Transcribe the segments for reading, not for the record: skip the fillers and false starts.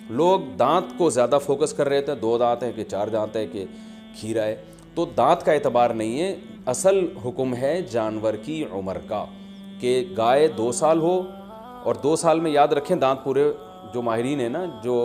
لوگ دانت کو زیادہ فوکس کر رہے تھے، 2 دانت ہیں کہ 4 دانت ہے کہ کھیرا ہے، تو دانت کا اعتبار نہیں ہے، اصل حکم ہے جانور کی عمر کا، کہ گائے 2 سال ہو، اور 2 سال میں یاد رکھیں دانت پورے، جو ماہرین ہیں نا جو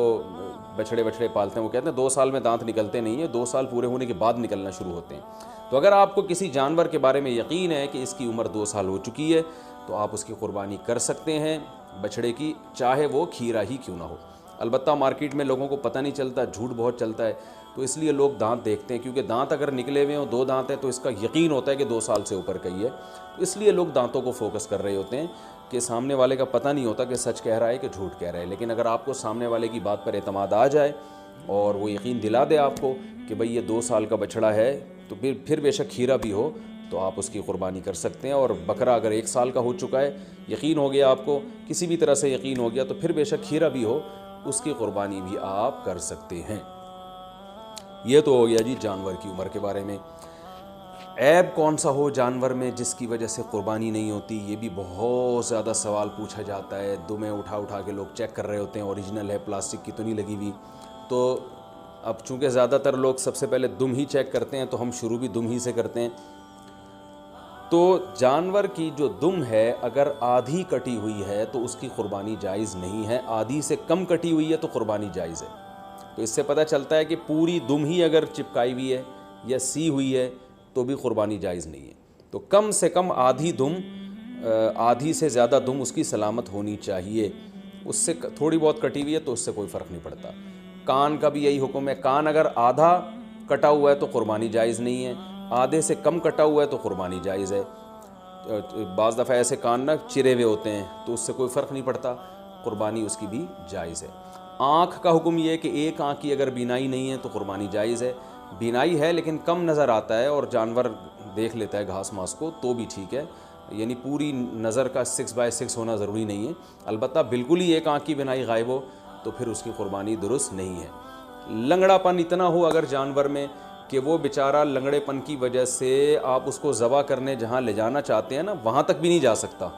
بچھڑے پالتے ہیں وہ کہتے ہیں 2 سال میں دانت نکلتے نہیں ہیں، 2 سال پورے ہونے کے بعد نکلنا شروع ہوتے ہیں۔ تو اگر آپ کو کسی جانور کے بارے میں یقین ہے کہ اس کی عمر 2 سال ہو چکی ہے تو آپ اس کی قربانی کر سکتے ہیں بچھڑے کی، چاہے وہ کھیرا ہی کیوں نہ ہو۔ البتہ مارکیٹ میں لوگوں کو پتہ نہیں چلتا، جھوٹ بہت چلتا ہے، تو اس لیے لوگ دانت دیکھتے ہیں، کیونکہ دانت اگر نکلے ہوئے ہوں 2 دانت ہیں تو اس کا یقین ہوتا ہے کہ 2 سال سے اوپر کا ہی ہے، تو اس لیے لوگ دانتوں کو فوکس کر رہے ہوتے ہیں، کہ سامنے والے کا پتہ نہیں ہوتا کہ سچ کہہ رہا ہے کہ جھوٹ کہہ رہا ہے۔ لیکن اگر آپ کو سامنے والے کی بات پر اعتماد آ جائے اور وہ یقین دلا دے آپ کو کہ بھئی یہ 2 سال کا بچڑا ہے، تو پھر بے شک کھیرا بھی ہو تو آپ اس کی قربانی کر سکتے ہیں۔ اور بکرا اگر 1 سال کا ہو چکا ہے، یقین ہو گیا آپ کو، کسی بھی طرح سے یقین ہو گیا، تو پھر بے شک کھیرا بھی ہو، اس کی قربانی بھی آپ کر سکتے ہیں۔ یہ تو ہو گیا جی جانور کی عمر کے بارے میں۔ عیب کون سا ہو جانور میں جس کی وجہ سے قربانی نہیں ہوتی، یہ بھی بہت زیادہ سوال پوچھا جاتا ہے، دمیں اٹھا کے لوگ چیک کر رہے ہوتے ہیں اوریجنل ہے، پلاسٹک کی تو نہیں لگی ہوئی۔ تو اب چونکہ زیادہ تر لوگ سب سے پہلے دم ہی چیک کرتے ہیں، تو ہم شروع بھی دم ہی سے کرتے ہیں۔ تو جانور کی جو دم ہے اگر آدھی کٹی ہوئی ہے تو اس کی قربانی جائز نہیں ہے، آدھی سے کم کٹی ہوئی ہے تو قربانی جائز ہے۔ تو اس سے پتہ چلتا ہے کہ پوری دم ہی اگر چپکائی ہوئی ہے یا سی ہوئی ہے تو بھی قربانی جائز نہیں ہے۔ تو کم سے کم آدھی دم، آدھی سے زیادہ دم اس کی سلامت ہونی چاہیے، اس سے تھوڑی بہت کٹی ہوئی ہے تو اس سے کوئی فرق نہیں پڑتا۔ کان کا بھی یہی حکم ہے، کان اگر آدھا کٹا ہوا ہے تو قربانی جائز نہیں ہے، آدھے سے کم کٹا ہوا ہے تو قربانی جائز ہے۔ بعض دفعہ ایسے کان نہ چرے ہوئے ہوتے ہیں تو اس سے کوئی فرق نہیں پڑتا، قربانی اس کی بھی جائز ہے۔ آنکھ کا حکم یہ ہے کہ ایک آنکھ کی اگر بینائی نہیں ہے تو قربانی جائز ہے، بینائی ہے لیکن کم نظر آتا ہے اور جانور دیکھ لیتا ہے گھاس ماس کو تو بھی ٹھیک ہے، یعنی پوری نظر کا 6/6 ہونا ضروری نہیں ہے۔ البتہ بالکل ہی ایک آنکھ کی بینائی غائب ہو تو پھر اس کی قربانی درست نہیں ہے۔ لنگڑا پن اتنا ہو اگر جانور میں کہ وہ بیچارہ لنگڑے پن کی وجہ سے آپ اس کو ذبح کرنے جہاں لے جانا چاہتے ہیں نا وہاں تک بھی نہیں جا سکتا،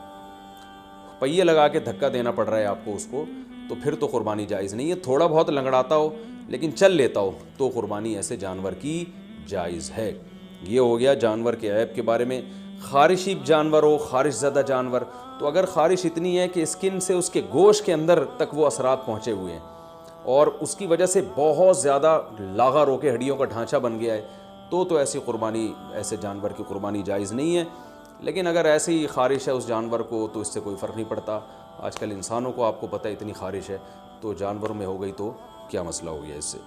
پہیے لگا کے دھکا دینا پڑ رہا ہے آپ کو اس کو، تو پھر تو قربانی جائز نہیں ہے۔ تھوڑا بہت لنگڑاتا ہو لیکن چل لیتا ہو تو قربانی ایسے جانور کی جائز ہے۔ یہ ہو گیا جانور کے عیب کے بارے میں۔ خارشی جانور ہو، خارش زدہ جانور، تو اگر خارش اتنی ہے کہ اسکن سے اس کے گوشت کے اندر تک وہ اثرات پہنچے ہوئے ہیں اور اس کی وجہ سے بہت زیادہ لاغا رو کے ہڈیوں کا ڈھانچہ بن گیا ہے تو ایسی قربانی، ایسے جانور کی قربانی جائز نہیں ہے۔ لیکن اگر ایسے ہی خارش ہے اس جانور کو تو اس سے کوئی فرق نہیں پڑتا۔ آج کل انسانوں کو آپ کو پتہ ہے اتنی خارش ہے، تو جانوروں میں ہو گئی تو کیا مسئلہ ہو گیا اس سے۔